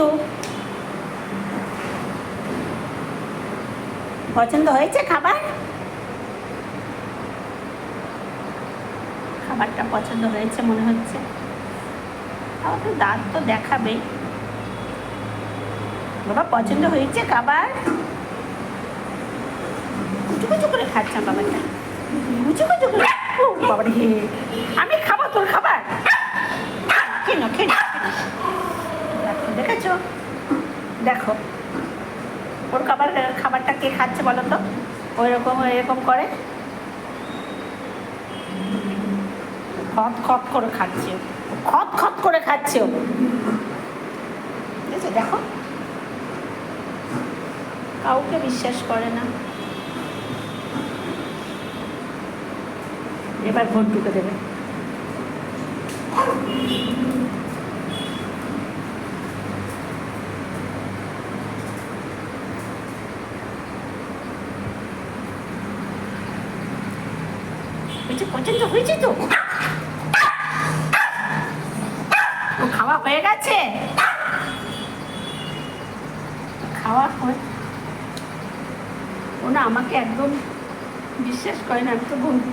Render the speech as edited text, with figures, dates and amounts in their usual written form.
কিন্তু পছন্দ হয়েছে খাবার? খাবারটা পছন্দ হয়েছে মনে হচ্ছে। তাও তো দাঁত তো দেখাবেই। বাবা পছন্দ হয়েছে খাবার? কুচু কুচু করে খাচ্ছেন বাবাটা, কুচু কুচু করে। ও বাবা রে, আমি খাবো তোর খাবার? কেন কেন? দেখো, দেখেছো? দেখো ওর খাবারটা কে খাচ্ছে বলো তো? ওই রকম এরকম করে খত খত করে খাচ্ছে, খত খত করে খাচ্ছে ও। বুঝেছো? দেখো, কাউকে বিশ্বাস করে না। এবার ভোট ঢুকে দেবে। পছন্দ হয়েছে তো? ও খাওয়া হয়ে গেছে? খাওয়া হয়? ও না আমাকে একদম বিশ্বাস করে না, আমি তো